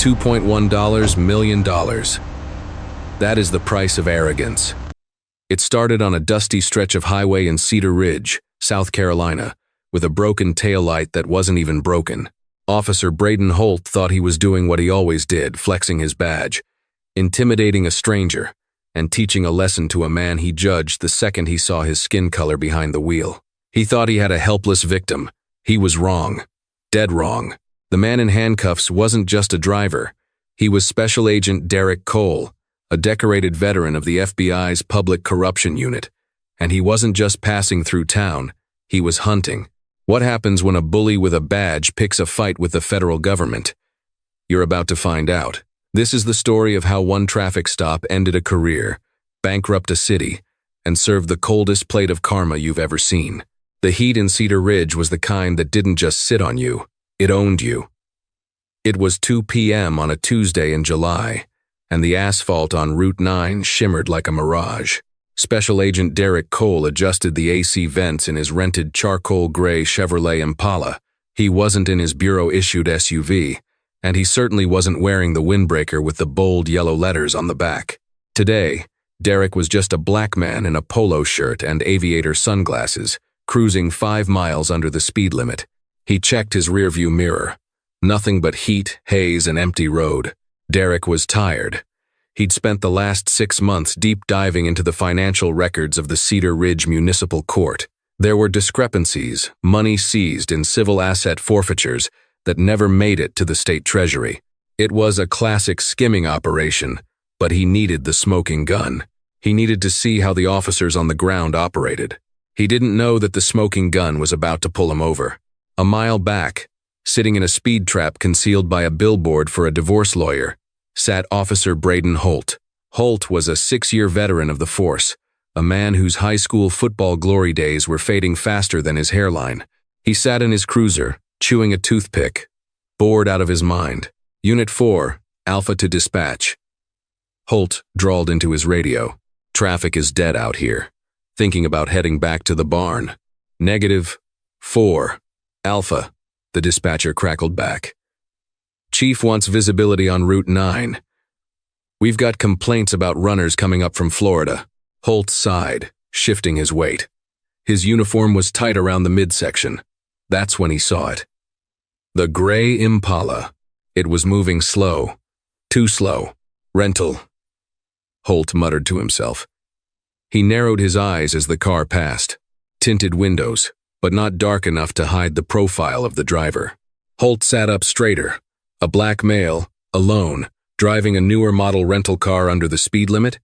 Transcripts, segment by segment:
$2.1 million. That is the price of arrogance. It started on a dusty stretch of highway in Cedar Ridge, South Carolina, with a broken taillight that wasn't even broken. Officer Braden Holt thought he was doing what he always did, flexing his badge, intimidating a stranger, and teaching a lesson to a man he judged the second he saw his skin color behind the wheel. He thought he had a helpless victim. He was wrong. Dead wrong. The man in handcuffs wasn't just a driver. He was Special Agent Derek Cole, a decorated veteran of the FBI's Public Corruption Unit. And he wasn't just passing through town, he was hunting. What happens when a bully with a badge picks a fight with the federal government? You're about to find out. This is the story of how one traffic stop ended a career, bankrupted a city, and served the coldest plate of karma you've ever seen. The heat in Cedar Ridge was the kind that didn't just sit on you, it owned you. It was 2 p.m. on a Tuesday in July, and the asphalt on Route 9 shimmered like a mirage. Special Agent Derek Cole adjusted the AC vents in his rented charcoal gray Chevrolet Impala. He wasn't in his bureau-issued SUV, and he certainly wasn't wearing the windbreaker with the bold yellow letters on the back. Today, Derek was just a black man in a polo shirt and aviator sunglasses, cruising 5 miles under the speed limit. He checked his rearview mirror. Nothing but heat, haze, and empty road. Derek was tired. He'd spent the last 6 months deep diving into the financial records of the Cedar Ridge Municipal Court. There were discrepancies, money seized in civil asset forfeitures that never made it to the state treasury. It was a classic skimming operation, but he needed the smoking gun. He needed to see how the officers on the ground operated. He didn't know that the smoking gun was about to pull him over. A mile back, sitting in a speed trap concealed by a billboard for a divorce lawyer, sat Officer Braden Holt. Holt was a 6-year veteran of the force, a man whose high school football glory days were fading faster than his hairline. He sat in his cruiser, chewing a toothpick, bored out of his mind. Unit 4, Alpha to dispatch. Holt drawled into his radio. Traffic is dead out here. Thinking about heading back to the barn. -4, Alpha, the dispatcher crackled back. Chief wants visibility on Route 9. We've got complaints about runners coming up from Florida. Holt sighed, shifting his weight. His uniform was tight around the midsection. That's when he saw it. The gray Impala. It was moving slow. Too slow. Rental. Holt muttered to himself. He narrowed his eyes as the car passed. Tinted windows, but not dark enough to hide the profile of the driver. Holt sat up straighter. A black male, alone, driving a newer model rental car under the speed limit?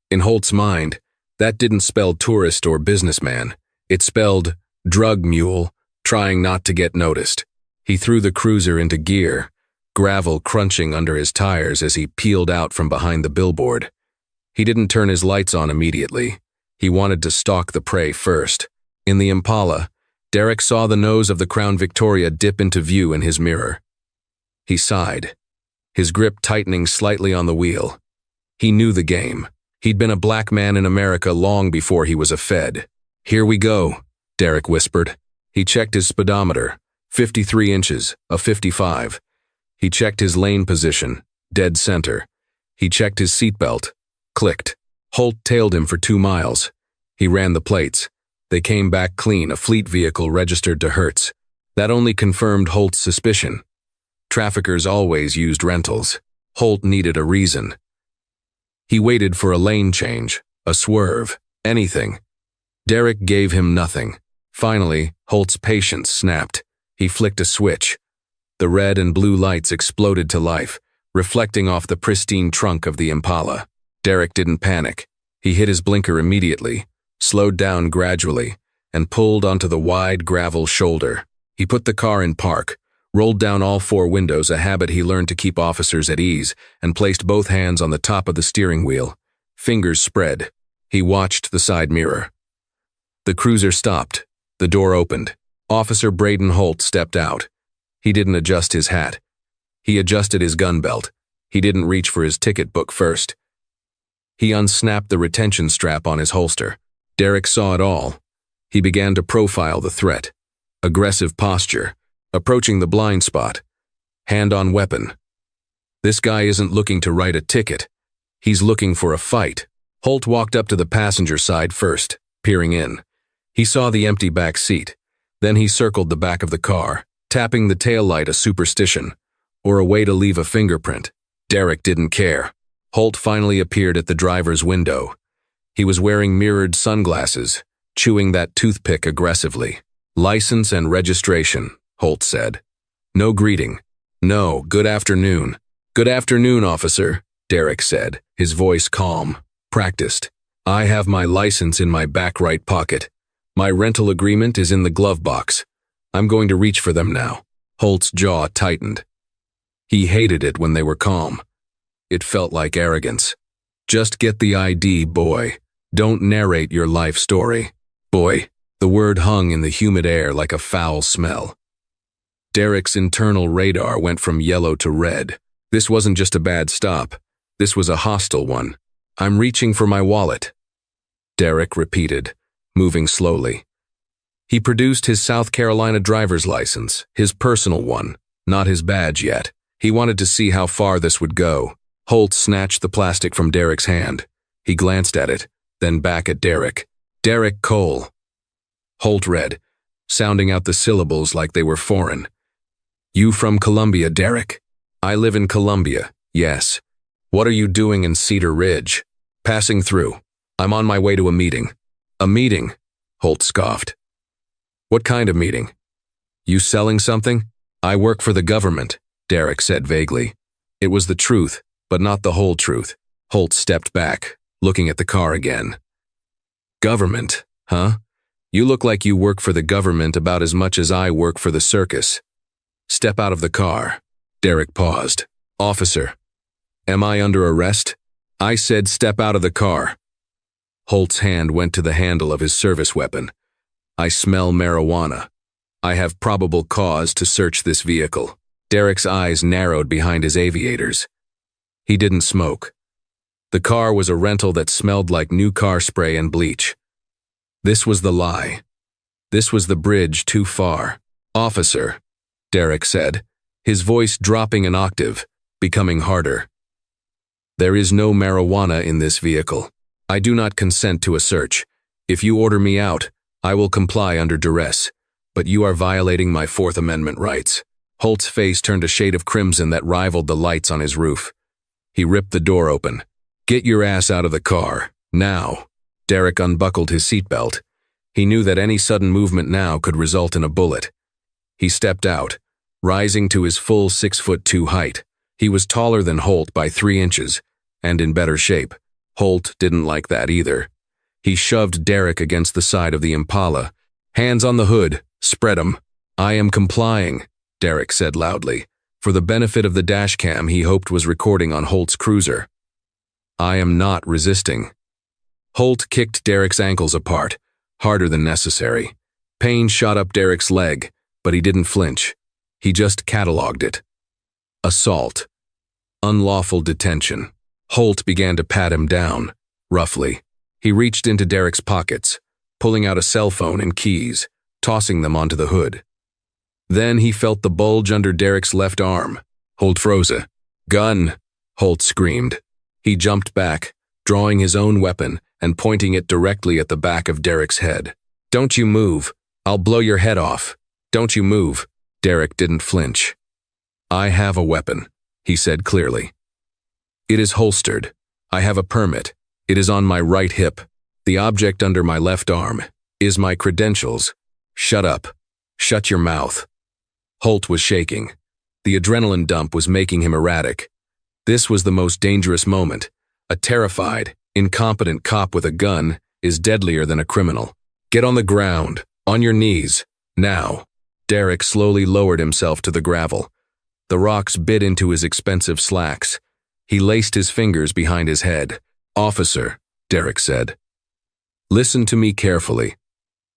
In Holt's mind, that didn't spell tourist or businessman. It spelled drug mule, trying not to get noticed. He threw the cruiser into gear, gravel crunching under his tires as he peeled out from behind the billboard. He didn't turn his lights on immediately. He wanted to stalk the prey first. In the Impala, Derek saw the nose of the Crown Victoria dip into view in his mirror. He sighed, his grip tightening slightly on the wheel. He knew the game. He'd been a black man in America long before he was a Fed. "Here we go," Derek whispered. He checked his speedometer, 53 inches, a 55. He checked his lane position, dead center. He checked his seatbelt, clicked. Holt tailed him for 2 miles. He ran the plates. They came back clean, a fleet vehicle registered to Hertz. That only confirmed Holt's suspicion. Traffickers always used rentals. Holt needed a reason. He waited for a lane change, a swerve, anything. Derek gave him nothing. Finally, Holt's patience snapped. He flicked a switch. The red and blue lights exploded to life, reflecting off the pristine trunk of the Impala. Derek didn't panic. He hit his blinker immediately, slowed down gradually, and pulled onto the wide gravel shoulder. He put the car in park, rolled down all 4 windows, a habit he learned to keep officers at ease, and placed both hands on the top of the steering wheel. Fingers spread. He watched the side mirror. The cruiser stopped. The door opened. Officer Braden Holt stepped out. He didn't adjust his hat. He adjusted his gun belt. He didn't reach for his ticket book first. He unsnapped the retention strap on his holster. Derek saw it all. He began to profile the threat. Aggressive posture, approaching the blind spot, hand on weapon. This guy isn't looking to write a ticket. He's looking for a fight. Holt walked up to the passenger side first, peering in. He saw the empty back seat. Then he circled the back of the car, tapping the taillight a superstition, or a way to leave a fingerprint. Derek didn't care. Holt finally appeared at the driver's window. He was wearing mirrored sunglasses, chewing that toothpick aggressively. "License and registration," Holt said. "No greeting. No, good afternoon." "Good afternoon, officer," Derek said, his voice calm, practiced. "I have my license in my back right pocket. My rental agreement is in the glove box. I'm going to reach for them now." Holt's jaw tightened. He hated it when they were calm. It felt like arrogance. "Just get the ID, boy. Don't narrate your life story. Boy." The word hung in the humid air like a foul smell. Derek's internal radar went from yellow to red. This wasn't just a bad stop. This was a hostile one. "I'm reaching for my wallet," Derek repeated, moving slowly. He produced his South Carolina driver's license, his personal one, not his badge yet. He wanted to see how far this would go. Holt snatched the plastic from Derek's hand. He glanced at it, then back at Derek. "Derek Cole." Holt read, sounding out the syllables like they were foreign. "You from Columbia, Derek?" "I live in Columbia, yes." "What are you doing in Cedar Ridge?" "Passing through. I'm on my way to a meeting." "A meeting?" Holt scoffed. "What kind of meeting? You selling something?" "I work for the government," Derek said vaguely. It was the truth, but not the whole truth. Holt stepped back, looking at the car again. "Government, huh? You look like you work for the government about as much as I work for the circus." "Step out of the car." Derek paused. "Officer, am I under arrest?" "I said step out of the car." Holt's hand went to the handle of his service weapon. "I smell marijuana. I have probable cause to search this vehicle." Derek's eyes narrowed behind his aviators. He didn't smoke. The car was a rental that smelled like new car spray and bleach. This was the lie. This was the bridge too far. "Officer," Derek said, his voice dropping an octave, becoming harder. "There is no marijuana in this vehicle. I do not consent to a search. If you order me out, I will comply under duress, but you are violating my Fourth Amendment rights." Holt's face turned a shade of crimson that rivaled the lights on his roof. He ripped the door open. "Get your ass out of the car, now." Derek unbuckled his seatbelt. He knew that any sudden movement now could result in a bullet. He stepped out, rising to his full 6'2" height. He was taller than Holt by 3 inches, and in better shape. Holt didn't like that either. He shoved Derek against the side of the Impala. "Hands on the hood, spread 'em." "I am complying," Derek said loudly, for the benefit of the dashcam he hoped was recording on Holt's cruiser. "I am not resisting." Holt kicked Derek's ankles apart, harder than necessary. Pain shot up Derek's leg, but he didn't flinch. He just cataloged it. Assault. Unlawful detention. Holt began to pat him down, roughly. He reached into Derek's pockets, pulling out a cell phone and keys, tossing them onto the hood. Then he felt the bulge under Derek's left arm. Holt froze. "Gun!" Holt screamed. He jumped back, drawing his own weapon and pointing it directly at the back of Derek's head. "Don't you move. I'll blow your head off. Don't you move." Derek didn't flinch. "I have a weapon," he said clearly. "It is holstered. I have a permit. It is on my right hip. The object under my left arm is my credentials. Shut up. Shut your mouth." Holt was shaking. The adrenaline dump was making him erratic. This was the most dangerous moment. A terrified, incompetent cop with a gun is deadlier than a criminal. "Get on the ground, on your knees, now." Derek slowly lowered himself to the gravel. The rocks bit into his expensive slacks. He laced his fingers behind his head. "Officer," Derek said, "listen to me carefully.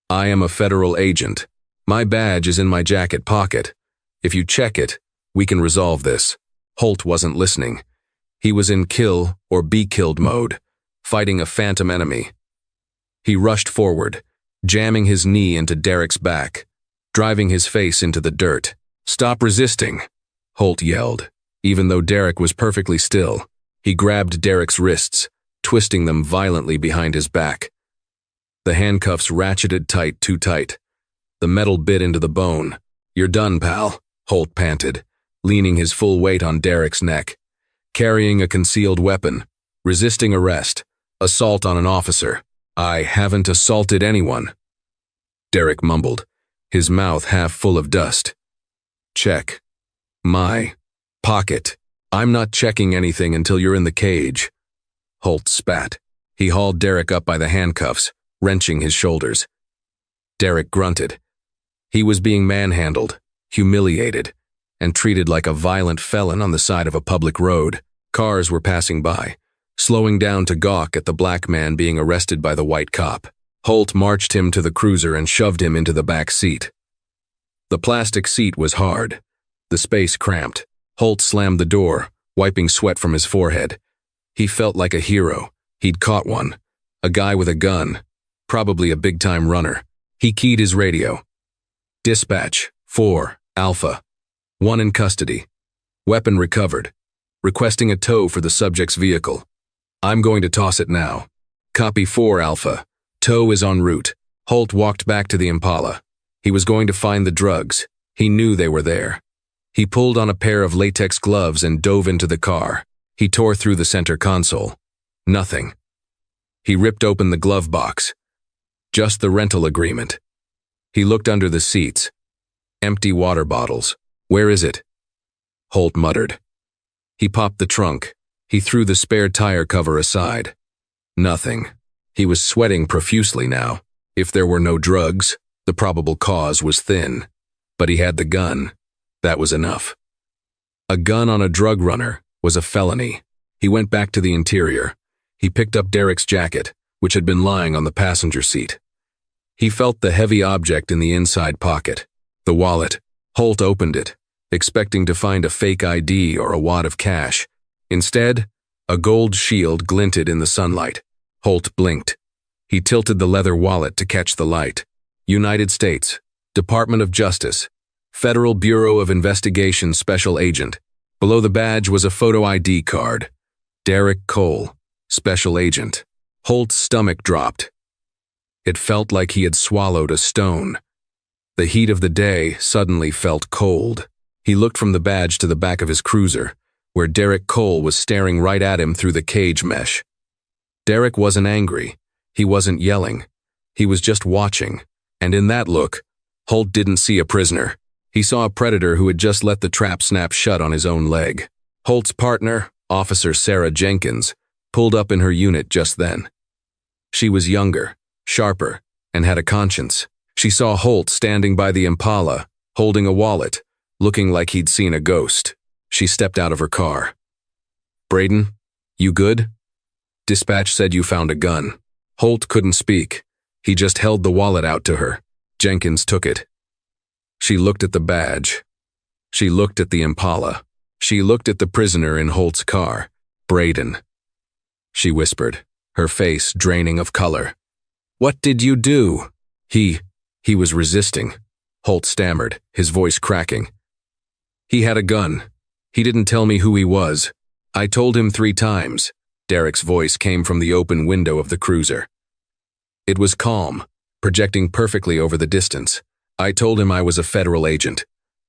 I am a federal agent. My badge is in my jacket pocket. If you check it, we can resolve this." Holt wasn't listening. He was in kill or be killed mode, fighting a phantom enemy. He rushed forward, jamming his knee into Derek's back, driving his face into the dirt. "Stop resisting," Holt yelled. even though Derek was perfectly still. He grabbed Derek's wrists, twisting them violently behind his back. The handcuffs ratcheted tight, too tight. The metal bit into the bone. "You're done, pal," Holt panted, leaning his full weight on Derek's neck. Carrying a concealed weapon, resisting arrest, assault on an officer. "I haven't assaulted anyone," Derek mumbled, his mouth half full of dust. "Check my pocket. I'm not checking anything until you're in the cage." Holt spat. He hauled Derek up by the handcuffs, wrenching his shoulders. Derek grunted. He was being manhandled, humiliated, and treated like a violent felon on the side of a public road. Cars were passing by, slowing down to gawk at the black man being arrested by the white cop. Holt marched him to the cruiser and shoved him into the back seat. The plastic seat was hard, the space cramped. Holt slammed the door, wiping sweat from his forehead. He felt like a hero. He'd caught one. A guy with a gun, probably a big-time runner. He keyed his radio. "Dispatch, 4, Alpha. 1 in custody. Weapon recovered. Requesting a tow for the subject's vehicle. I'm going to toss it now. Copy 4, Alpha. Tow is en route." Holt walked back to the Impala. He was going to find the drugs. He knew they were there. He pulled on a pair of latex gloves and dove into the car. He tore through the center console. Nothing. He ripped open the glove box. Just the rental agreement. He looked under the seats. Empty water bottles. "Where is it?" Holt muttered. He popped the trunk. He threw the spare tire cover aside. Nothing. He was sweating profusely now. If there were no drugs, the probable cause was thin. But he had the gun. That was enough. A gun on a drug runner was a felony. He went back to the interior. He picked up Derek's jacket, which had been lying on the passenger seat. He felt the heavy object in the inside pocket. The wallet. Holt opened it, expecting to find a fake ID or a wad of cash. Instead, a gold shield glinted in the sunlight. Holt blinked. He tilted the leather wallet to catch the light. United States, Department of Justice, Federal Bureau of Investigation Special Agent. Below the badge was a photo ID card. Derek Cole, Special Agent. Holt's stomach dropped. It felt like he had swallowed a stone. The heat of the day suddenly felt cold. He looked from the badge to the back of his cruiser, where Derek Cole was staring right at him through the cage mesh. Derek wasn't angry. He wasn't yelling. He was just watching. And in that look, Holt didn't see a prisoner. He saw a predator who had just let the trap snap shut on his own leg. Holt's partner, Officer Sarah Jenkins, pulled up in her unit just then. She was younger, sharper, and had a conscience. She saw Holt standing by the Impala, holding a wallet, looking like he'd seen a ghost. She stepped out of her car. "Braden, you good? Dispatch said you found a gun." Holt couldn't speak. He just held the wallet out to her. Jenkins took it. She looked at the badge. She looked at the Impala. She looked at the prisoner in Holt's car, Braden. She whispered, her face draining of color. "What did you do?" He was resisting. Holt stammered, his voice cracking. "He had a gun. He didn't tell me who he was. I told him 3 times. Derek's voice came from the open window of the cruiser. It was calm, projecting perfectly over the distance. "I told him I was a federal agent.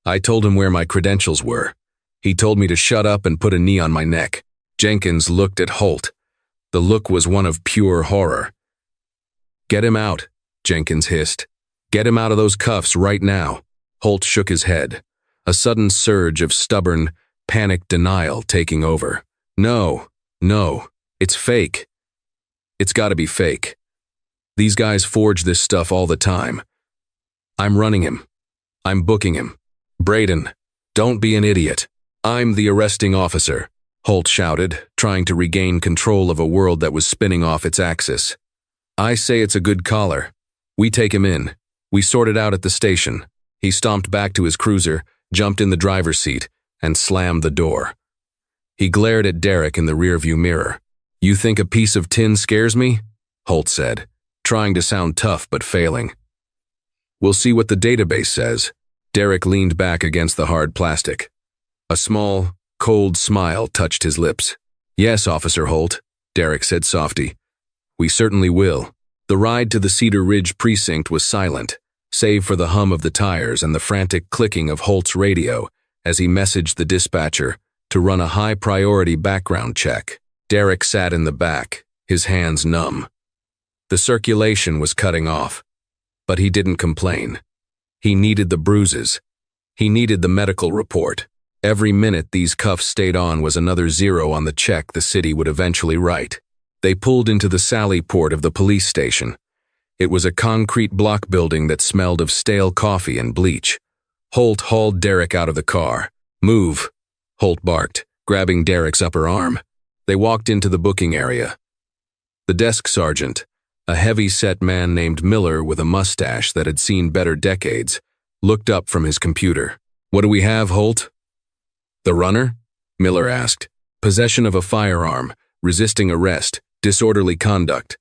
I told him where my credentials were. He told me to shut up and put a knee on my neck." Jenkins looked at Holt. The look was one of pure horror. "Get him out," Jenkins hissed. "Get him out of those cuffs right now." Holt shook his head, a sudden surge of stubborn, panicked denial taking over. No, it's fake. It's gotta be fake. These guys forge this stuff all the time. I'm running him. I'm booking him. Braden, don't be an idiot. I'm the arresting officer," Holt shouted, trying to regain control of a world that was spinning off its axis. "I say it's a good collar. We take him in. We sort it out at the station." He stomped back to his cruiser, jumped in the driver's seat, and slammed the door. He glared at Derek in the rearview mirror. "You think a piece of tin scares me?" Holt said, trying to sound tough but failing. "We'll see what the database says." Derek leaned back against the hard plastic. A small, cold smile touched his lips. "Yes, Officer Holt," Derek said softly. "We certainly will." The ride to the Cedar Ridge precinct was silent, save for the hum of the tires and the frantic clicking of Holt's radio as he messaged the dispatcher to run a high-priority background check. Derek sat in the back, his hands numb. The circulation was cutting off, but he didn't complain. He needed the bruises. He needed the medical report. Every minute these cuffs stayed on was another zero on the check the city would eventually write. They pulled into the Sally Port of the police station. It was a concrete block building that smelled of stale coffee and bleach. Holt hauled Derek out of the car. "Move," Holt barked, grabbing Derek's upper arm. They walked into the booking area. The desk sergeant, a heavy-set man named Miller with a mustache that had seen better decades, looked up from his computer. "What do we have, Holt?" "The runner?" Miller asked. "Possession of a firearm, resisting arrest, disorderly conduct."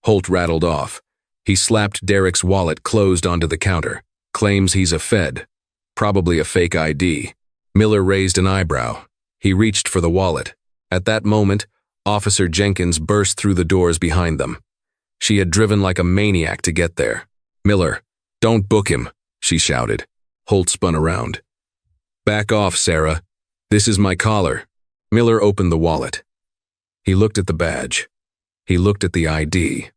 Holt rattled off. He slapped Derek's wallet closed onto the counter. "Claims he's a Fed. Probably a fake ID." Miller raised an eyebrow. He reached for the wallet. At that moment, Officer Jenkins burst through the doors behind them. She had driven like a maniac to get there. "Miller, don't book him," she shouted. Holt spun around. "Back off, Sarah. This is my collar." Miller opened the wallet. He looked at the badge. He looked at the ID.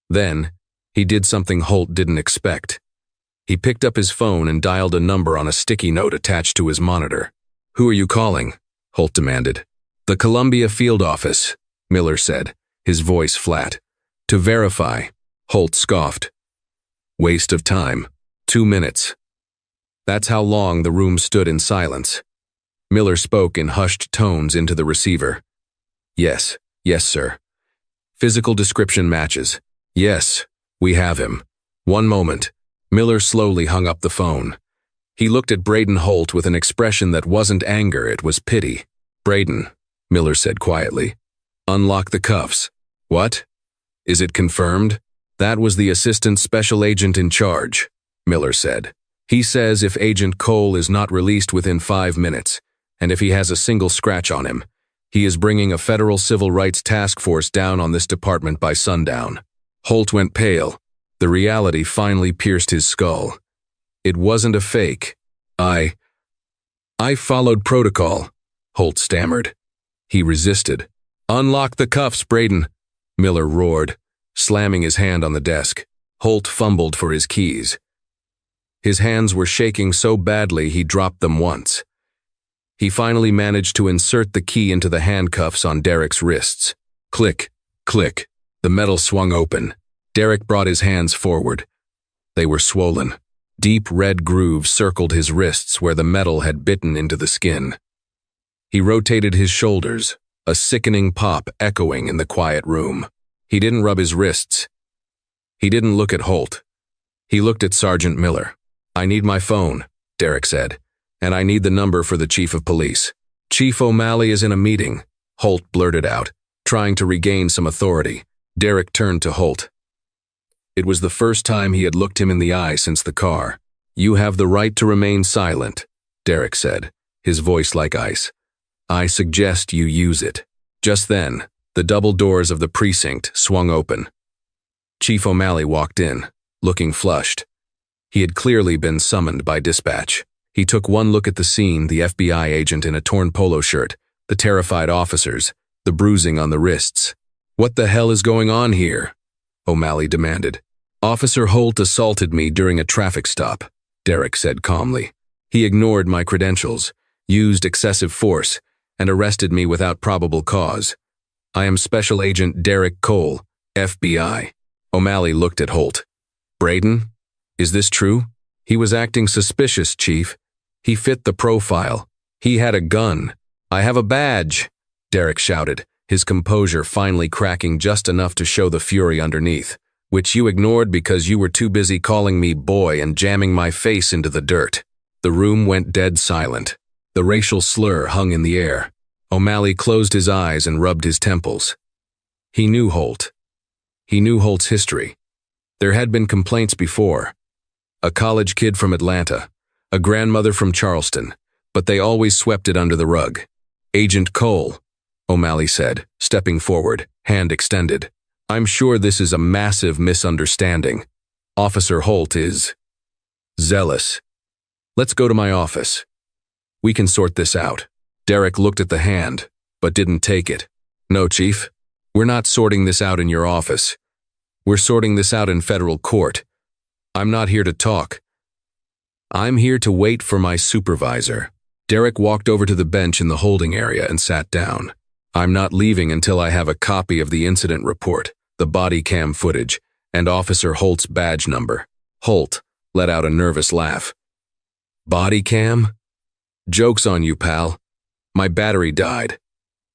Then, he did something Holt didn't expect. He picked up his phone and dialed a number on a sticky note attached to his monitor. "Who are you calling?" Holt demanded. "The Columbia Field Office," Miller said, his voice flat. "To verify," Holt scoffed. "Waste of time. 2 minutes." That's how long the room stood in silence. Miller spoke in hushed tones into the receiver. Yes, sir. Physical description matches. Yes, we have him." "1 moment." Miller slowly hung up the phone. He looked at Braden Holt with an expression that wasn't anger, it was pity. "Braden," Miller said quietly, "unlock the cuffs." "What? Is it confirmed?" "That was the assistant special agent in charge," Miller said. "He says if Agent Cole is not released within 5 minutes, and if he has a single scratch on him, he is bringing a federal civil rights task force down on this department by sundown." Holt went pale. The reality finally pierced his skull. "It wasn't a fake. I followed protocol," Holt stammered. He resisted. "Unlock the cuffs, Braden," Miller roared, slamming his hand on the desk. Holt fumbled for his keys. His hands were shaking so badly he dropped them once. He finally managed to insert the key into the handcuffs on Derek's wrists. Click, click. The metal swung open. Derek brought his hands forward. They were swollen. Deep red grooves circled his wrists where the metal had bitten into the skin. He rotated his shoulders, a sickening pop echoing in the quiet room. He didn't rub his wrists. He didn't look at Holt. He looked at Sergeant Miller. "I need my phone," Derek said, "and I need the number for the chief of police." "Chief O'Malley is in a meeting," Holt blurted out, trying to regain some authority. Derek turned to Holt. It was the first time he had looked him in the eye since the car. "You have the right to remain silent," Derek said, his voice like ice. "I suggest you use it." Just then, the double doors of the precinct swung open. Chief O'Malley walked in, looking flushed. He had clearly been summoned by dispatch. He took one look at the scene, the FBI agent in a torn polo shirt, the terrified officers, the bruising on the wrists. "What the hell is going on here?" O'Malley demanded. "Officer Holt assaulted me during a traffic stop," Derek said calmly. "He ignored my credentials, used excessive force, and arrested me without probable cause. I am Special Agent Derek Cole, FBI." O'Malley looked at Holt. "Braden, is this true?" "He was acting suspicious, Chief. He fit the profile. He had a gun." "I have a badge," Derek shouted, his composure finally cracking just enough to show the fury underneath. "Which you ignored because you were too busy calling me boy and jamming my face into the dirt." The room went dead silent. The racial slur hung in the air. O'Malley closed his eyes and rubbed his temples. He knew Holt. He knew Holt's history. There had been complaints before. A college kid from Atlanta, a grandmother from Charleston, but they always swept it under the rug. Agent Cole, O'Malley said, stepping forward, hand extended. I'm sure this is a massive misunderstanding. Officer Holt is zealous. Let's go to my office. We can sort this out. Derek looked at the hand, but didn't take it. No, Chief. We're not sorting this out in your office. We're sorting this out in federal court. I'm not here to talk. I'm here to wait for my supervisor. Derek walked over to the bench in the holding area and sat down. I'm not leaving until I have a copy of the incident report, the body cam footage, and Officer Holt's badge number. Holt let out a nervous laugh. Body cam? Joke's on you, pal. My battery died.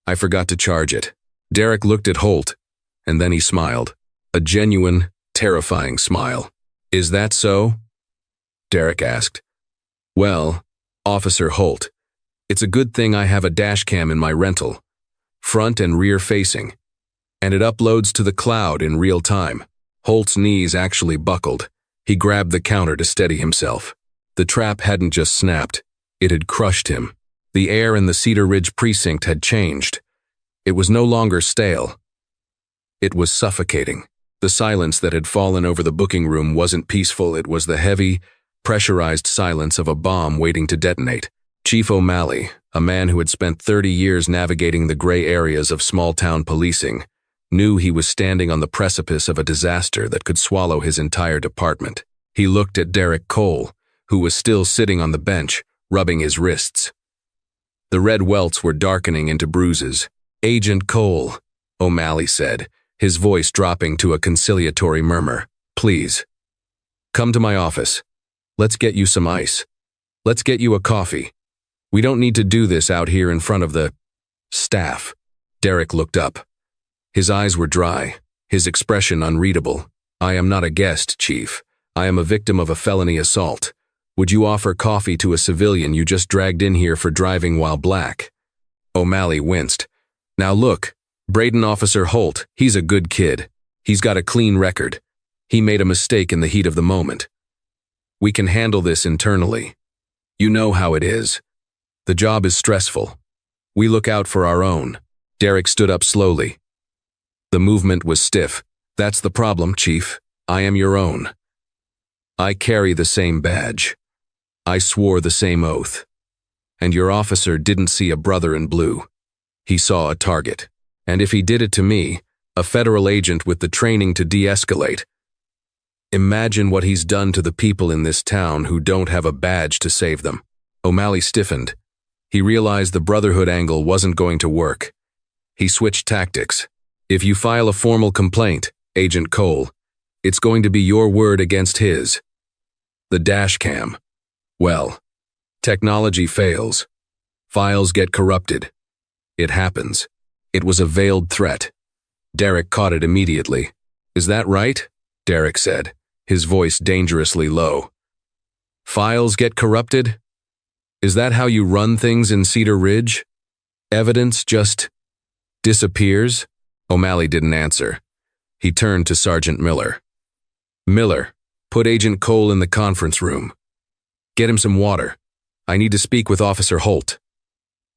I forgot to charge it. Derek looked at Holt, and then he smiled. A genuine, terrifying smile. Is that so? Derek asked. Well, Officer Holt, it's a good thing I have a dash cam in my rental, front and rear facing, and it uploads to the cloud in real time. Holt's knees actually buckled. He grabbed the counter to steady himself. The trap hadn't just snapped, it had crushed him. The air in the Cedar Ridge precinct had changed. It was no longer stale. It was suffocating. The silence that had fallen over the booking room wasn't peaceful, it was the heavy, pressurized silence of a bomb waiting to detonate. Chief O'Malley, a man who had spent 30 years navigating the gray areas of small-town policing, knew he was standing on the precipice of a disaster that could swallow his entire department. He looked at Derek Cole, who was still sitting on the bench, rubbing his wrists. The red welts were darkening into bruises. Agent Cole, O'Malley said, his voice dropping to a conciliatory murmur. Please, come to my office. Let's get you some ice. Let's get you a coffee. We don't need to do this out here in front of the staff. Derek looked up. His eyes were dry, his expression unreadable. I am not a guest, Chief. I am a victim of a felony assault. Would you offer coffee to a civilian you just dragged in here for driving while black? O'Malley winced. Now look, Braden Officer Holt, he's a good kid. He's got a clean record. He made a mistake in the heat of the moment. We can handle this internally. You know how it is. The job is stressful. We look out for our own. Derek stood up slowly. The movement was stiff. That's the problem, Chief. I am your own. I carry the same badge. I swore the same oath. And your officer didn't see a brother in blue. He saw a target. And if he did it to me, a federal agent with the training to de-escalate, imagine what he's done to the people in this town who don't have a badge to save them. O'Malley stiffened. He realized the Brotherhood angle wasn't going to work. He switched tactics. If you file a formal complaint, Agent Cole, it's going to be your word against his. The dash cam. Well, technology fails. Files get corrupted. It happens. It was a veiled threat. Derek caught it immediately. Is that right? Derek said, his voice dangerously low. Files get corrupted? Is that how you run things in Cedar Ridge? Evidence just disappears? O'Malley didn't answer. He turned to Sergeant Miller. Miller, put Agent Cole in the conference room. Get him some water. I need to speak with Officer Holt.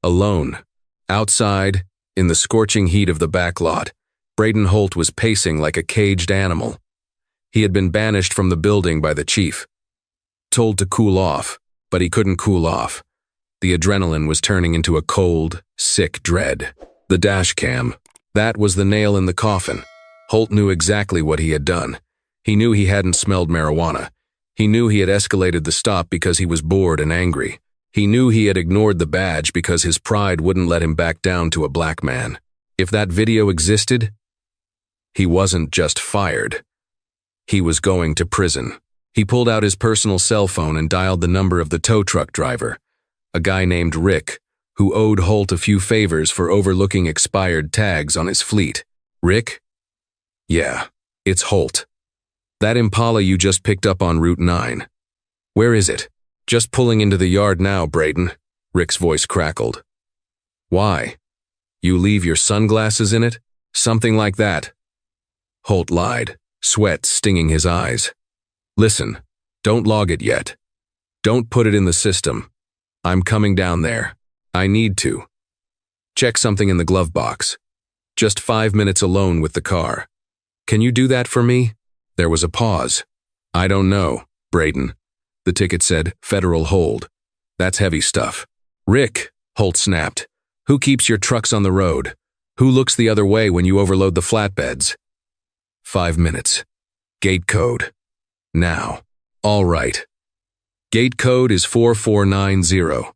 Alone, outside, in the scorching heat of the back lot, Braden Holt was pacing like a caged animal. He had been banished from the building by the chief. Told to cool off, but he couldn't cool off. The adrenaline was turning into a cold, sick dread. The dash cam. That was the nail in the coffin. Holt knew exactly what he had done. He knew he hadn't smelled marijuana. He knew he had escalated the stop because he was bored and angry. He knew he had ignored the badge because his pride wouldn't let him back down to a black man. If that video existed, he wasn't just fired. He was going to prison. He pulled out his personal cell phone and dialed the number of the tow truck driver, a guy named Rick, who owed Holt a few favors for overlooking expired tags on his fleet. Rick? Yeah, it's Holt. That Impala you just picked up on Route 9. Where is it? Just pulling into the yard now, Braden. Rick's voice crackled. Why? You leave your sunglasses in it? Something like that. Holt lied, sweat stinging his eyes. Listen, don't log it yet. Don't put it in the system. I'm coming down there. I need to. Check something in the glove box. Just 5 minutes alone with the car. Can you do that for me? There was a pause. I don't know, Braden. The ticket said, Federal hold. That's heavy stuff. Rick, Holt snapped. Who keeps your trucks on the road? Who looks the other way when you overload the flatbeds? 5 minutes. Gate code. Now. All right. Gate code is 4490.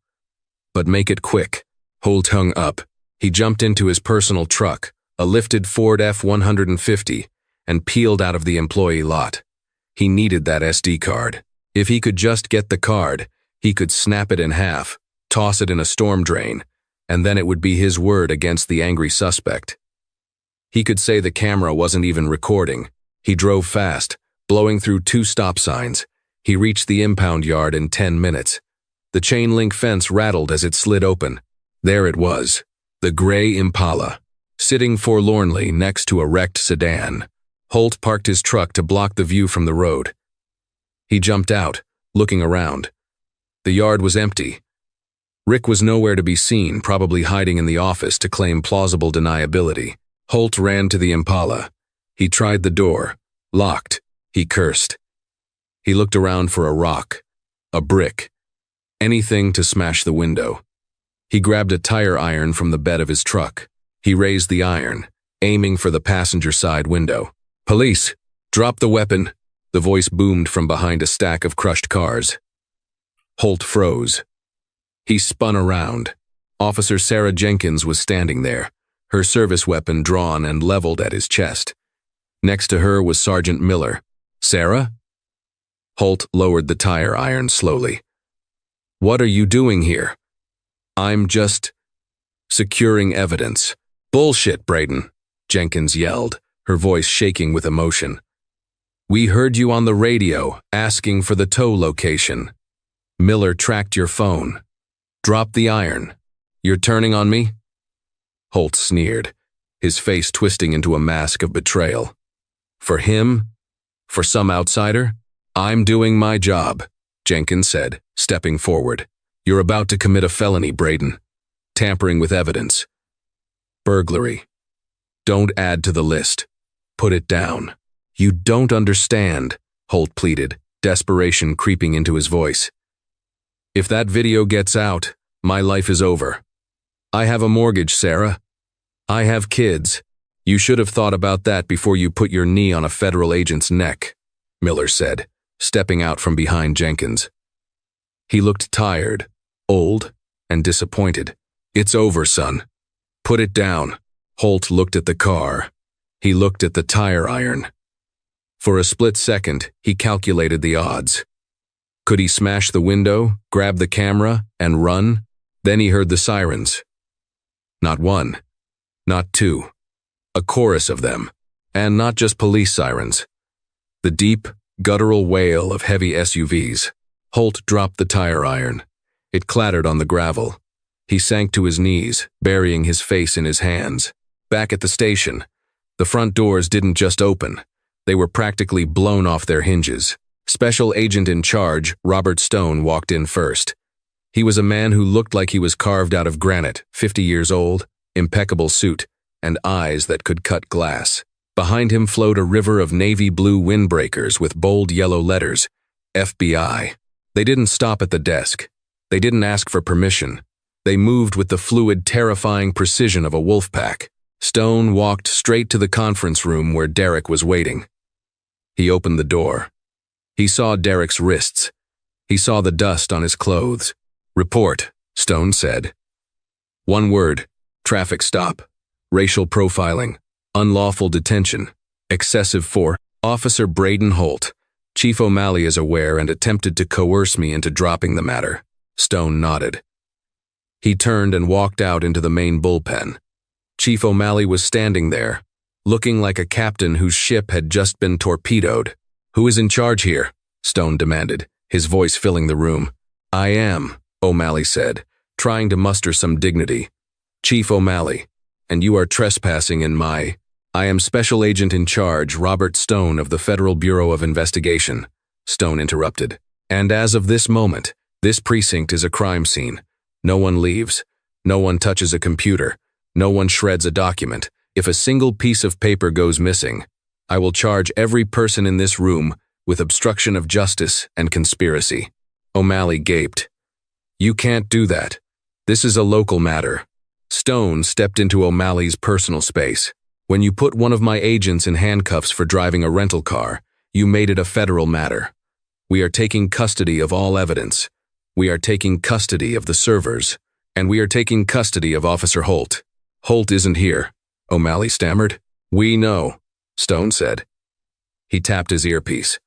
But make it quick. Holt hung up. He jumped into his personal truck, a lifted Ford F-150, and peeled out of the employee lot. He needed that SD card. If he could just get the card, he could snap it in half, toss it in a storm drain, and then it would be his word against the angry suspect. He could say the camera wasn't even recording. He drove fast, blowing through 2 stop signs. He reached the impound yard in 10 minutes. The chain-link fence rattled as it slid open. There it was, the gray Impala, sitting forlornly next to a wrecked sedan. Holt parked his truck to block the view from the road. He jumped out, looking around. The yard was empty. Rick was nowhere to be seen, probably hiding in the office to claim plausible deniability. Holt ran to the Impala. He tried the door. Locked. He cursed. He looked around for a rock, a brick, anything to smash the window. He grabbed a tire iron from the bed of his truck. He raised the iron, aiming for the passenger side window. Police! Drop the weapon! The voice boomed from behind a stack of crushed cars. Holt froze. He spun around. Officer Sarah Jenkins was standing there, her service weapon drawn and leveled at his chest. Next to her was Sergeant Miller. Sarah? Holt lowered the tire iron slowly. What are you doing here? I'm just securing evidence. Bullshit, Braden, Jenkins yelled, her voice shaking with emotion. We heard you on the radio asking for the tow location. Miller tracked your phone. Drop the iron. You're turning on me? Holt sneered, his face twisting into a mask of betrayal. For him? For some outsider? I'm doing my job, Jenkins said, stepping forward. You're about to commit a felony, Braden. Tampering with evidence. Burglary. Don't add to the list. Put it down. You don't understand, Holt pleaded, desperation creeping into his voice. If that video gets out, my life is over. I have a mortgage, Sarah. I have kids. You should have thought about that before you put your knee on a federal agent's neck, Miller said, stepping out from behind Jenkins. He looked tired, old, and disappointed. It's over, son. Put it down. Holt looked at the car. He looked at the tire iron. For a split second, he calculated the odds. Could he smash the window, grab the camera, and run? Then he heard the sirens. Not one, not two. A chorus of them, and not just police sirens. The deep, guttural wail of heavy SUVs. Holt dropped the tire iron. It clattered on the gravel. He sank to his knees, burying his face in his hands. Back at the station, the front doors didn't just open. They were practically blown off their hinges. Special agent in charge, Robert Stone, walked in first. He was a man who looked like he was carved out of granite, 50 years old, impeccable suit, and eyes that could cut glass. Behind him flowed a river of navy blue windbreakers with bold yellow letters, FBI. They didn't stop at the desk. They didn't ask for permission. They moved with the fluid, terrifying precision of a wolf pack. Stone walked straight to the conference room where Derek was waiting. He opened the door. He saw Derek's wrists. He saw the dust on his clothes. Report, Stone said. One word, traffic stop, racial profiling, unlawful detention, excessive force. Officer Braden Holt. Chief O'Malley is aware and attempted to coerce me into dropping the matter. Stone nodded. He turned and walked out into the main bullpen. Chief O'Malley was standing there, looking like a captain whose ship had just been torpedoed. Who is in charge here? Stone demanded, his voice filling the room. I am, O'Malley said, trying to muster some dignity. Chief O'Malley, and you are trespassing in my... I am Special Agent in Charge, Robert Stone of the Federal Bureau of Investigation, Stone interrupted. And as of this moment, this precinct is a crime scene. No one leaves. No one touches a computer. No one shreds a document. If a single piece of paper goes missing, I will charge every person in this room with obstruction of justice and conspiracy." O'Malley gaped. "You can't do that. This is a local matter." Stone stepped into O'Malley's personal space. "When you put one of my agents in handcuffs for driving a rental car, you made it a federal matter. We are taking custody of all evidence. We are taking custody of the servers. And we are taking custody of Officer Holt." "Holt isn't here," O'Malley stammered. "We know," Stone said. He tapped his earpiece.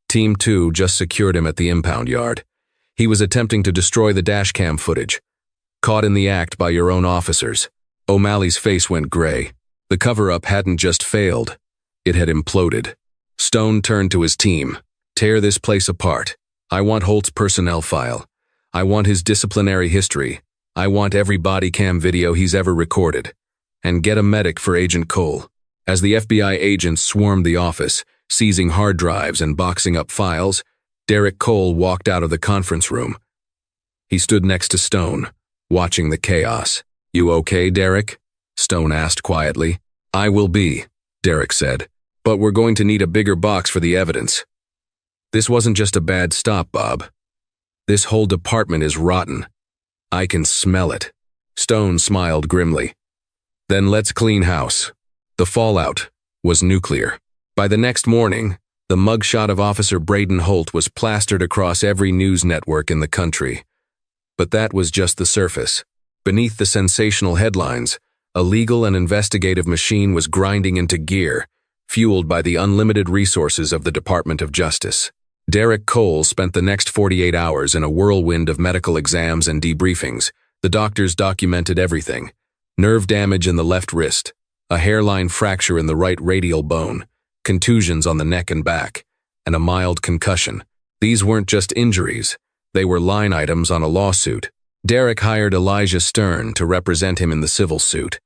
Team 2 just secured him at the impound yard. He was attempting to destroy the dashcam footage. Caught in the act by your own officers. O'Malley's face went gray. The cover-up hadn't just failed. It had imploded. Stone turned to his team. "Tear this place apart. I want Holt's personnel file. I want his disciplinary history. I want every body cam video he's ever recorded. And get a medic for Agent Cole." As the FBI agents swarmed the office, seizing hard drives and boxing up files, Derek Cole walked out of the conference room. He stood next to Stone, watching the chaos. "You okay, Derek?" Stone asked quietly. "I will be," Derek said. "But we're going to need a bigger box for the evidence." "This wasn't just a bad stop, Bob. This whole department is rotten. I can smell it." Stone smiled grimly. "Then let's clean house." The fallout was nuclear. By the next morning, the mugshot of Officer Braden Holt was plastered across every news network in the country. But that was just the surface. Beneath the sensational headlines, a legal and investigative machine was grinding into gear, fueled by the unlimited resources of the Department of Justice. Derek Cole spent the next 48 hours in a whirlwind of medical exams and debriefings. The doctors documented everything. Nerve damage in the left wrist, a hairline fracture in the right radial bone, contusions on the neck and back, and a mild concussion. These weren't just injuries. They were line items on a lawsuit. Derek hired Elijah Stern to represent him in the civil suit.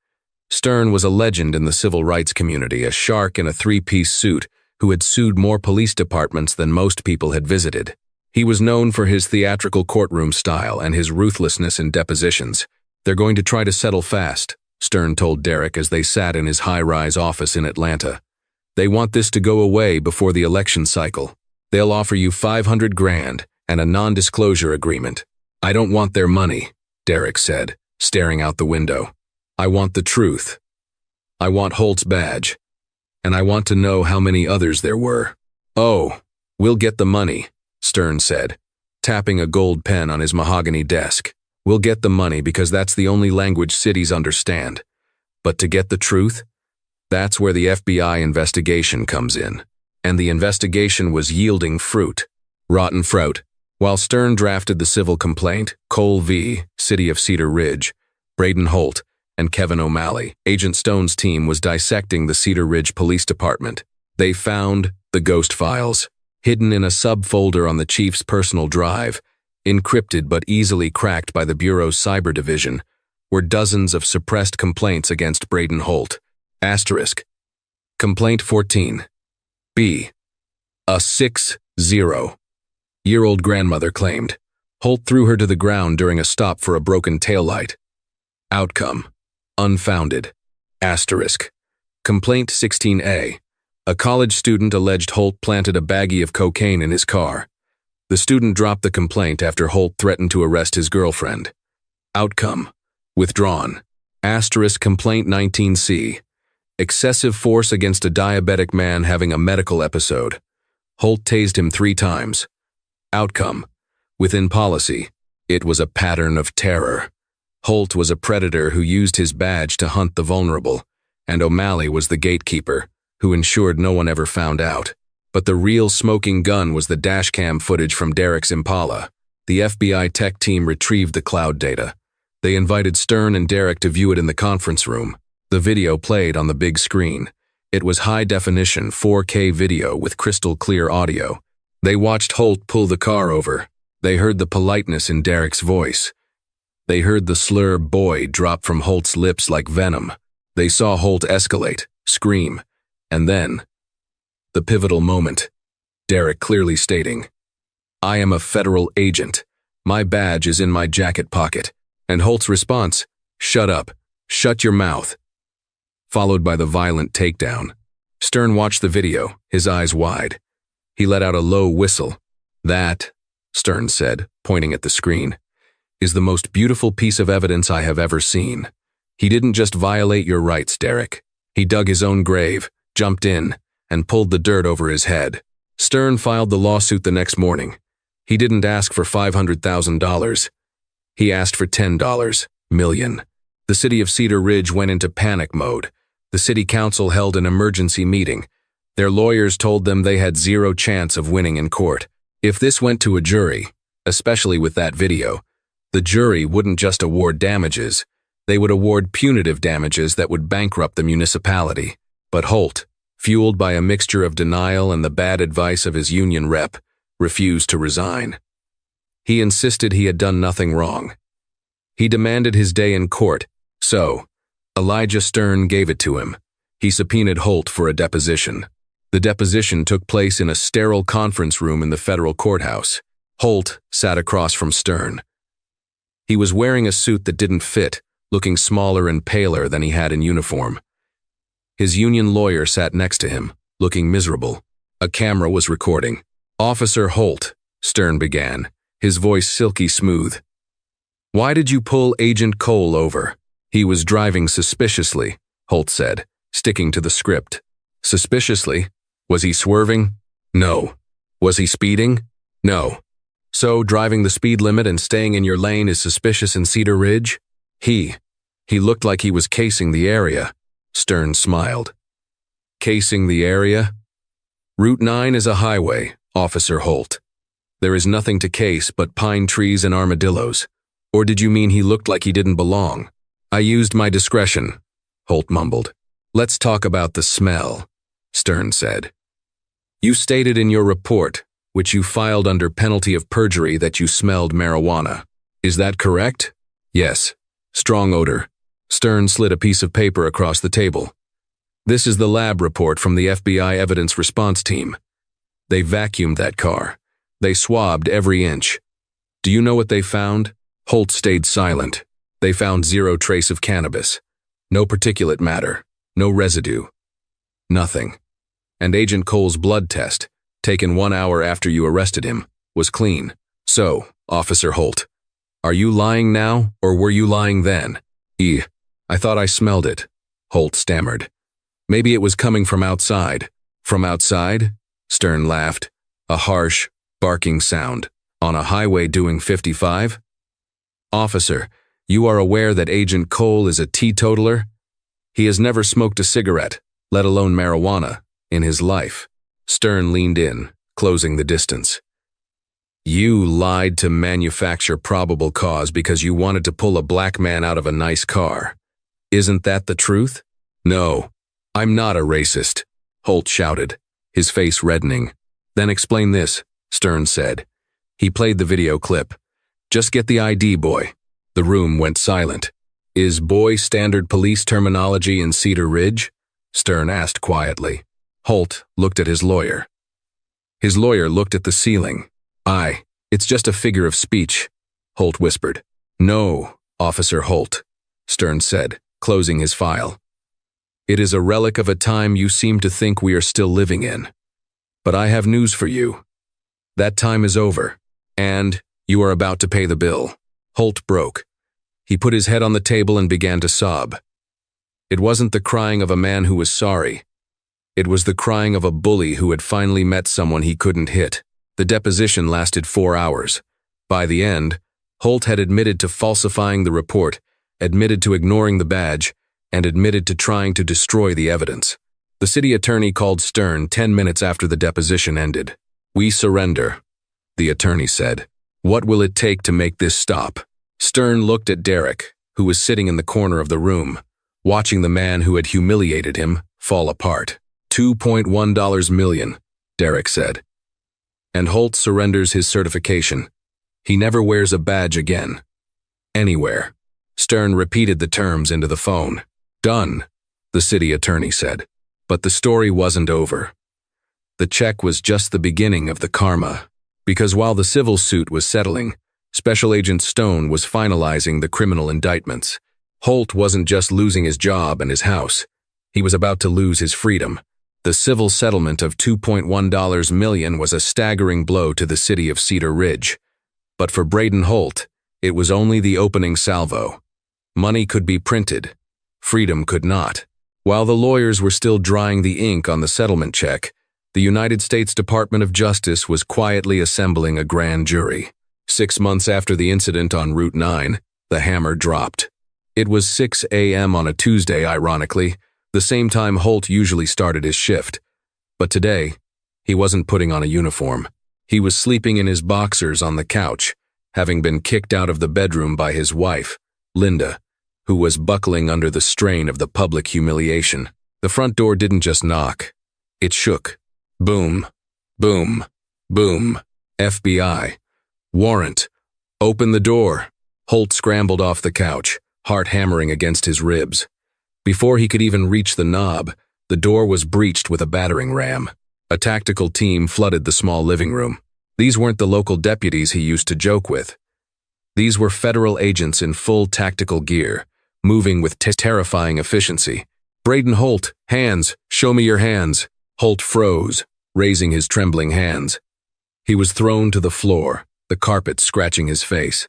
Stern was a legend in the civil rights community, a shark in a three-piece suit who had sued more police departments than most people had visited. He was known for his theatrical courtroom style and his ruthlessness in depositions. "They're going to try to settle fast," Stern told Derek as they sat in his high-rise office in Atlanta. "They want this to go away before the election cycle. They'll offer you $500,000 and a non-disclosure agreement." "I don't want their money," Derek said, staring out the window. "I want the truth. I want Holt's badge. And I want to know how many others there were." "Oh, we'll get the money," Stern said, tapping a gold pen on his mahogany desk. "We'll get the money because that's the only language cities understand. But to get the truth, that's where the FBI investigation comes in." And the investigation was yielding fruit. Rotten fruit. While Stern drafted the civil complaint, Cole v. City of Cedar Ridge, Braden Holt, and Kevin O'Malley, Agent Stone's team was dissecting the Cedar Ridge Police Department. They found the ghost files, hidden in a subfolder on the chief's personal drive, encrypted but easily cracked by the Bureau's cyber division, were dozens of suppressed complaints against Braden Holt. Asterisk. Complaint 14. B. A 60-year-old grandmother claimed. Holt threw her to the ground during a stop for a broken taillight. Outcome. Unfounded. Asterisk. Complaint 16A. A college student alleged Holt planted a baggie of cocaine in his car. The student dropped the complaint after Holt threatened to arrest his girlfriend. Outcome. Withdrawn. Asterisk. Complaint 19C. Excessive force against a diabetic man having a medical episode. Holt tased him 3 times. Outcome. Within policy, it was a pattern of terror. Holt was a predator who used his badge to hunt the vulnerable, and O'Malley was the gatekeeper, who ensured no one ever found out. But the real smoking gun was the dashcam footage from Derek's Impala. The FBI tech team retrieved the cloud data. They invited Stern and Derek to view it in the conference room. The video played on the big screen. It was high-definition 4K video with crystal-clear audio. They watched Holt pull the car over. They heard the politeness in Derek's voice. They heard the slur "boy" drop from Holt's lips like venom. They saw Holt escalate, scream, and then, the pivotal moment, Derek clearly stating, "I am a federal agent. My badge is in my jacket pocket." And Holt's response, "Shut up. "Shut your mouth," followed by the violent takedown. Stern watched the video, his eyes wide. He let out a low whistle. "That," Stern said, pointing at the screen, "is the most beautiful piece of evidence I have ever seen. He didn't just violate your rights, Derek. He dug his own grave, jumped in, and pulled the dirt over his head." Stern filed the lawsuit the next morning. He didn't ask for $500,000. He asked for $10 million. The city of Cedar Ridge went into panic mode. The city council held an emergency meeting. Their lawyers told them they had zero chance of winning in court. If this went to a jury, especially with that video, the jury wouldn't just award damages. They would award punitive damages that would bankrupt the municipality. But Holt, fueled by a mixture of denial and the bad advice of his union rep, refused to resign. He insisted he had done nothing wrong. He demanded his day in court, so Elijah Stern gave it to him. He subpoenaed Holt for a deposition. The deposition took place in a sterile conference room in the federal courthouse. Holt sat across from Stern. He was wearing a suit that didn't fit, looking smaller and paler than he had in uniform. His union lawyer sat next to him, looking miserable. A camera was recording. "Officer Holt," Stern began, his voice silky smooth. "Why did you pull Agent Cole over?" "He was driving suspiciously," Holt said, sticking to the script. "Suspiciously? Was he swerving?" "No." "Was he speeding?" "No." "So driving the speed limit and staying in your lane is suspicious in Cedar Ridge?" He looked like he was casing the area." Stern smiled. "Casing the area?" "Route 9 is a highway, Officer Holt. There is nothing to case but pine trees and armadillos. Or did you mean he looked like he didn't belong?" "I used my discretion," Holt mumbled. "Let's talk about the smell," Stern said. "You stated in your report, which you filed under penalty of perjury, that you smelled marijuana. Is that correct?" "Yes." "Strong odor." Stern slid a piece of paper across the table. "This is the lab report from the FBI evidence response team. They vacuumed that car. They swabbed every inch. Do you know what they found?" Holt stayed silent. "They found zero trace of cannabis. No particulate matter. No residue. Nothing. And Agent Cole's blood test, taken 1 hour after you arrested him, was clean. So, Officer Holt, are you lying now, or were you lying then?" I thought I smelled it," Holt stammered. "Maybe it was coming from outside." "From outside?" Stern laughed. A harsh, barking sound. "On a highway doing 55? "Officer, you are aware that Agent Cole is a teetotaler? He has never smoked a cigarette, let alone marijuana, in his life." Stern leaned in, closing the distance. "You lied to manufacture probable cause because you wanted to pull a black man out of a nice car. Isn't that the truth?" "No, I'm not a racist," Holt shouted, his face reddening. "Then explain this," Stern said. He played the video clip. "Just get the ID, boy." The room went silent. "Is boy standard police terminology in Cedar Ridge?" Stern asked quietly. Holt looked at his lawyer. His lawyer looked at the ceiling. It's just a figure of speech," Holt whispered. "No, Officer Holt," Stern said, closing his file. "It is a relic of a time you seem to think we are still living in. But I have news for you. That time is over, and you are about to pay the bill." Holt broke. He put his head on the table and began to sob. It wasn't the crying of a man who was sorry. It was the crying of a bully who had finally met someone he couldn't hit. The deposition lasted 4 hours. By the end, Holt had admitted to falsifying the report, admitted to ignoring the badge, and admitted to trying to destroy the evidence. The city attorney called Stern 10 minutes after the deposition ended. "We surrender," the attorney said. "What will it take to make this stop?" Stern looked at Derek, who was sitting in the corner of the room, watching the man who had humiliated him fall apart. $2.1 million, Derek said. And Holt surrenders his certification. He never wears a badge again. Anywhere. Stern repeated the terms into the phone. "Done," the city attorney said. But the story wasn't over. The check was just the beginning of the karma. Because while the civil suit was settling, Special Agent Stone was finalizing the criminal indictments. Holt wasn't just losing his job and his house. He was about to lose his freedom. The civil settlement of $2.1 million was a staggering blow to the city of Cedar Ridge. But for Braden Holt, it was only the opening salvo. Money could be printed. Freedom could not. While the lawyers were still drying the ink on the settlement check, the United States Department of Justice was quietly assembling a grand jury. 6 months after the incident on Route 9, the hammer dropped. It was 6 a.m. on a Tuesday, ironically, the same time Holt usually started his shift. But today, he wasn't putting on a uniform. He was sleeping in his boxers on the couch, having been kicked out of the bedroom by his wife, Linda, who was buckling under the strain of the public humiliation. The front door didn't just knock. It shook. Boom, boom, boom. FBI. Warrant. Open the door. Holt scrambled off the couch, heart hammering against his ribs. Before he could even reach the knob, the door was breached with a battering ram. A tactical team flooded the small living room. These weren't the local deputies he used to joke with. These were federal agents in full tactical gear, moving with terrifying efficiency. Braden Holt, hands, show me your hands. Holt froze, raising his trembling hands. He was thrown to the floor, the carpet scratching his face.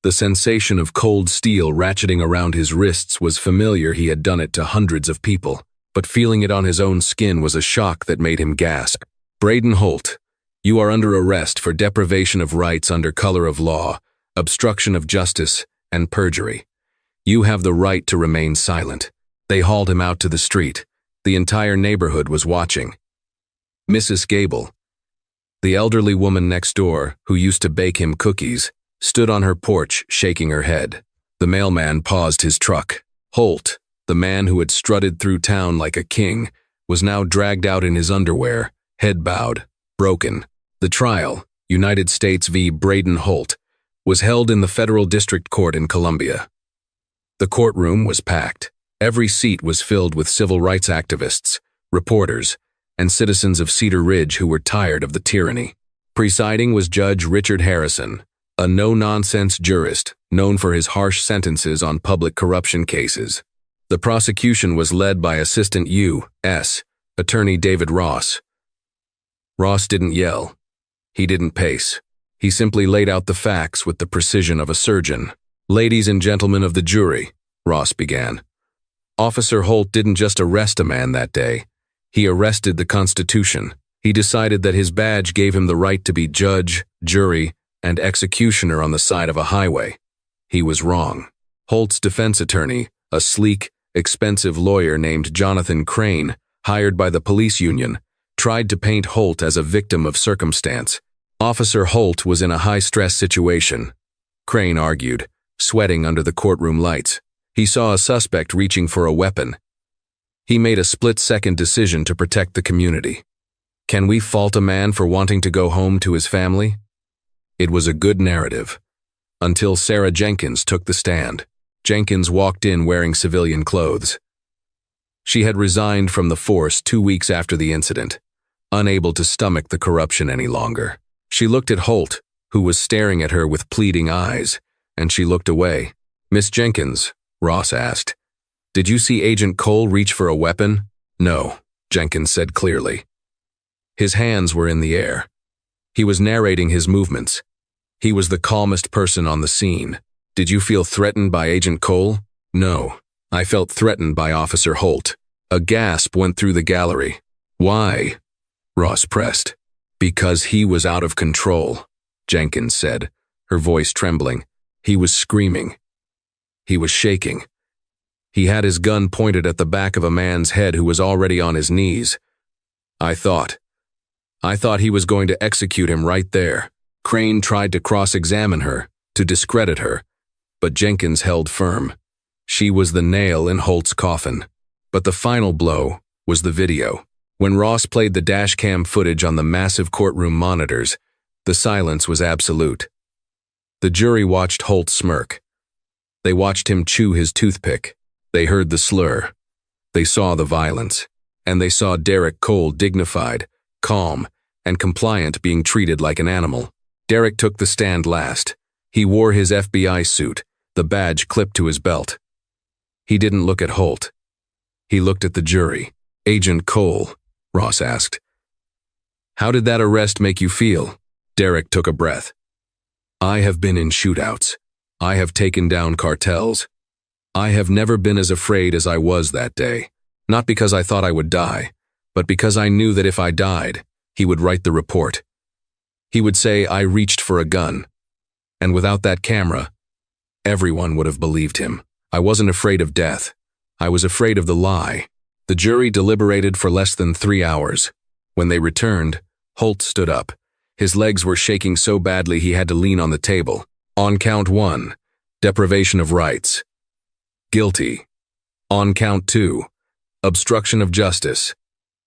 The sensation of cold steel ratcheting around his wrists was familiar. He had done it to hundreds of people, but feeling it on his own skin was a shock that made him gasp. Braden Holt, you are under arrest for deprivation of rights under color of law, obstruction of justice, and perjury. You have the right to remain silent. They hauled him out to the street. The entire neighborhood was watching. Mrs. Gable, the elderly woman next door, who used to bake him cookies, stood on her porch, shaking her head. The mailman paused his truck. Holt, the man who had strutted through town like a king, was now dragged out in his underwear, head bowed, broken. The trial, United States v. Braden Holt, was held in the Federal District Court in Columbia. The courtroom was packed. Every seat was filled with civil rights activists, reporters, and citizens of Cedar Ridge who were tired of the tyranny. Presiding was Judge Richard Harrison, a no-nonsense jurist known for his harsh sentences on public corruption cases. The prosecution was led by Assistant U.S. Attorney David Ross. Ross didn't yell. He didn't pace. He simply laid out the facts with the precision of a surgeon. Ladies and gentlemen of the jury, Ross began. Officer Holt didn't just arrest a man that day. He arrested the Constitution. He decided that his badge gave him the right to be judge, jury, and executioner on the side of a highway. He was wrong. Holt's defense attorney, a sleek, expensive lawyer named Jonathan Crane, hired by the police union, tried to paint Holt as a victim of circumstance. Officer Holt was in a high-stress situation, Crane argued, sweating under the courtroom lights. He saw a suspect reaching for a weapon. He made a split-second decision to protect the community. Can we fault a man for wanting to go home to his family? It was a good narrative. Until Sarah Jenkins took the stand. Jenkins walked in wearing civilian clothes. She had resigned from the force 2 weeks after the incident, unable to stomach the corruption any longer. She looked at Holt, who was staring at her with pleading eyes, and she looked away. Miss Jenkins, Ross asked, did you see Agent Cole reach for a weapon? No, Jenkins said clearly. His hands were in the air. He was narrating his movements. He was the calmest person on the scene. Did you feel threatened by Agent Cole? No, I felt threatened by Officer Holt. A gasp went through the gallery. Why? Ross pressed. Because he was out of control, Jenkins said, her voice trembling. He was screaming. He was shaking. He had his gun pointed at the back of a man's head who was already on his knees. I thought he was going to execute him right there. Crane tried to cross-examine her, to discredit her, but Jenkins held firm. She was the nail in Holt's coffin. But the final blow was the video. When Ross played the dashcam footage on the massive courtroom monitors, the silence was absolute. The jury watched Holt smirk. They watched him chew his toothpick. They heard the slur. They saw the violence. And they saw Derek Cole dignified, calm, and compliant, being treated like an animal. Derek took the stand last. He wore his FBI suit, the badge clipped to his belt. He didn't look at Holt. He looked at the jury. "Agent Cole," Ross asked, "how did that arrest make you feel?" Derek took a breath. "I have been in shootouts. I have taken down cartels. I have never been as afraid as I was that day, not because I thought I would die, but because I knew that if I died, he would write the report. He would say I reached for a gun. And without that camera, everyone would have believed him. I wasn't afraid of death. I was afraid of the lie." The jury deliberated for less than 3 hours. When they returned, Holt stood up. His legs were shaking so badly he had to lean on the table. On count 1, deprivation of rights. Guilty. On count 2, obstruction of justice.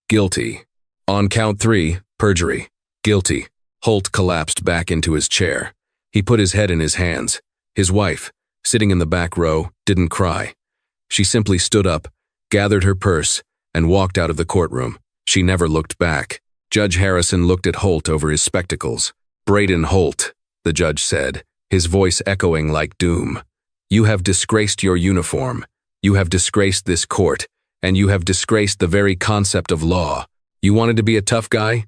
Guilty. On count 3, perjury. Guilty. Holt collapsed back into his chair. He put his head in his hands. His wife, sitting in the back row, didn't cry. She simply stood up, gathered her purse, and walked out of the courtroom. She never looked back. Judge Harrison looked at Holt over his spectacles. "Braden Holt," the judge said, his voice echoing like doom. "You have disgraced your uniform. You have disgraced this court, and you have disgraced the very concept of law. You wanted to be a tough guy?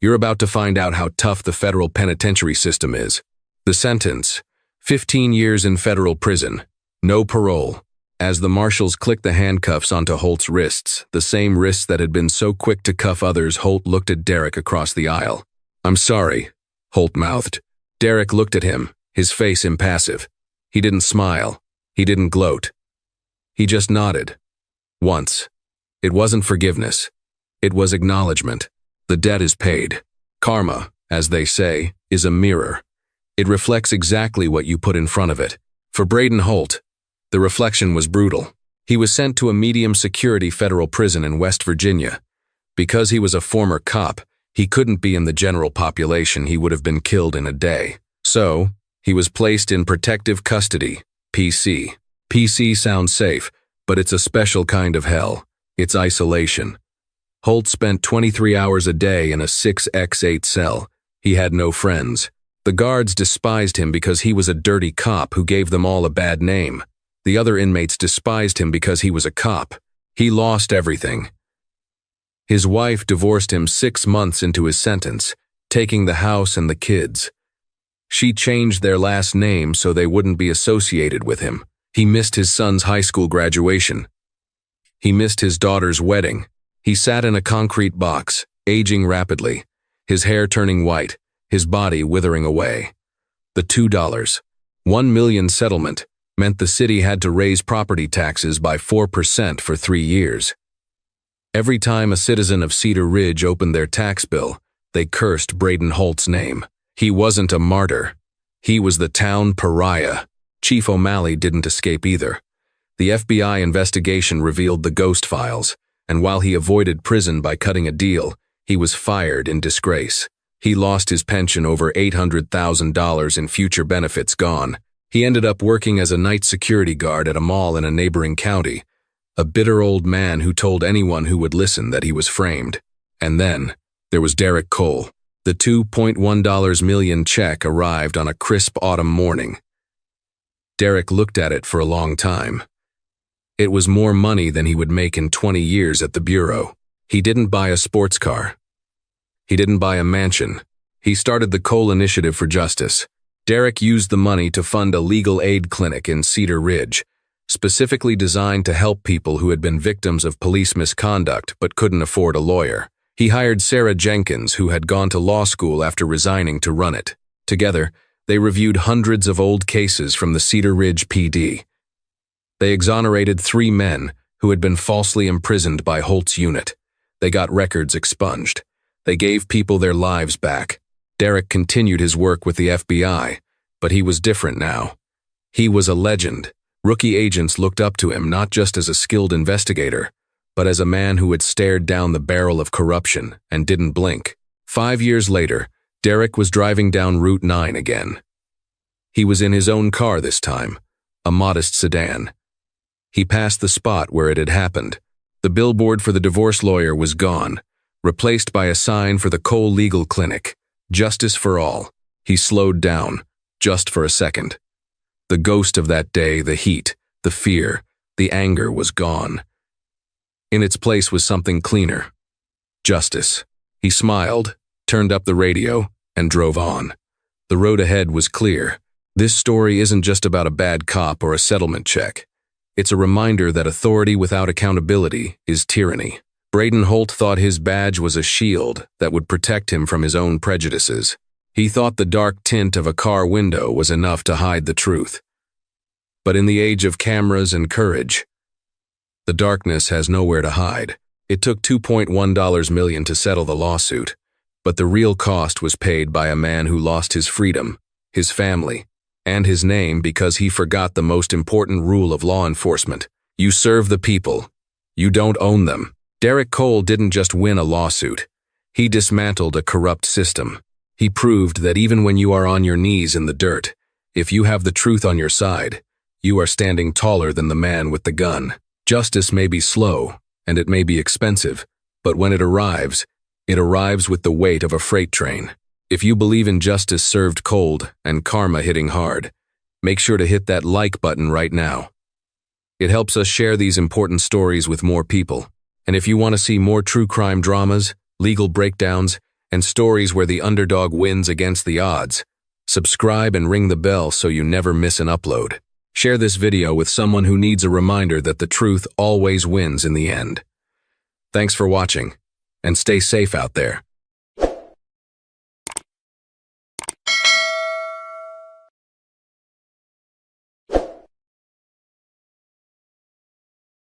You're about to find out how tough the federal penitentiary system is." The sentence: 15 years in federal prison, no parole. As the marshals clicked the handcuffs onto Holt's wrists, the same wrists that had been so quick to cuff others, Holt looked at Derek across the aisle. "I'm sorry," Holt mouthed. Derek looked at him, his face impassive. He didn't smile. He didn't gloat. He just nodded. Once. It wasn't forgiveness. It was acknowledgement. The debt is paid. Karma, as they say, is a mirror. It reflects exactly what you put in front of it. For Braden Holt, the reflection was brutal. He was sent to a medium-security federal prison in West Virginia. Because he was a former cop, he couldn't be in the general population. He would have been killed in a day. So, he was placed in protective custody, PC. PC sounds safe, but it's a special kind of hell. It's isolation. Holt spent 23 hours a day in a 6x8 cell. He had no friends. The guards despised him because he was a dirty cop who gave them all a bad name. The other inmates despised him because he was a cop. He lost everything. His wife divorced him 6 months into his sentence, taking the house and the kids. She changed their last name so they wouldn't be associated with him. He missed his son's high school graduation. He missed his daughter's wedding. He sat in a concrete box, aging rapidly, his hair turning white, his body withering away. The $2, $1 million settlement meant the city had to raise property taxes by 4% for 3 years. Every time a citizen of Cedar Ridge opened their tax bill, they cursed Braden Holt's name. He wasn't a martyr. He was the town pariah. Chief O'Malley didn't escape either. The FBI investigation revealed the ghost files, and while he avoided prison by cutting a deal, he was fired in disgrace. He lost his pension, over $800,000 in future benefits gone. He ended up working as a night security guard at a mall in a neighboring county, a bitter old man who told anyone who would listen that he was framed. And then, there was Derek Cole. The $2.1 million check arrived on a crisp autumn morning. Derek looked at it for a long time. It was more money than he would make in 20 years at the Bureau. He didn't buy a sports car. He didn't buy a mansion. He started the Cole Initiative for Justice. Derek used the money to fund a legal aid clinic in Cedar Ridge, specifically designed to help people who had been victims of police misconduct but couldn't afford a lawyer. He hired Sarah Jenkins, who had gone to law school after resigning, to run it. Together, they reviewed hundreds of old cases from the Cedar Ridge PD. They exonerated 3 men who had been falsely imprisoned by Holt's unit. They got records expunged. They gave people their lives back. Derek continued his work with the FBI, but he was different now. He was a legend. Rookie agents looked up to him not just as a skilled investigator, but as a man who had stared down the barrel of corruption and didn't blink. 5 years later, Derek was driving down Route 9 again. He was in his own car this time, a modest sedan. He passed the spot where it had happened. The billboard for the divorce lawyer was gone, replaced by a sign for the Cole Legal Clinic. Justice for all. He slowed down, just for a second. The ghost of that day, the heat, the fear, The anger was gone. In its place was something cleaner. Justice. He smiled, turned up the radio, and drove on. The road ahead was clear. This story isn't just about a bad cop or a settlement check. It's a reminder that authority without accountability is tyranny. Braden Holt thought his badge was a shield that would protect him from his own prejudices. He thought the dark tint of a car window was enough to hide the truth. But in the age of cameras and courage, the darkness has nowhere to hide. It took $2.1 million to settle the lawsuit, but the real cost was paid by a man who lost his freedom, his family, and his name because he forgot the most important rule of law enforcement. You serve the people. You don't own them. Derek Cole didn't just win a lawsuit. He dismantled a corrupt system. He proved that even when you are on your knees in the dirt, if you have the truth on your side, you are standing taller than the man with the gun. Justice may be slow, and it may be expensive, but when it arrives with the weight of a freight train. If you believe in justice served cold and karma hitting hard, make sure to hit that like button right now. It helps us share these important stories with more people. And if you want to see more true crime dramas, legal breakdowns, and stories where the underdog wins against the odds, subscribe and ring the bell so you never miss an upload. Share this video with someone who needs a reminder that the truth always wins in the end. Thanks for watching, and stay safe out there.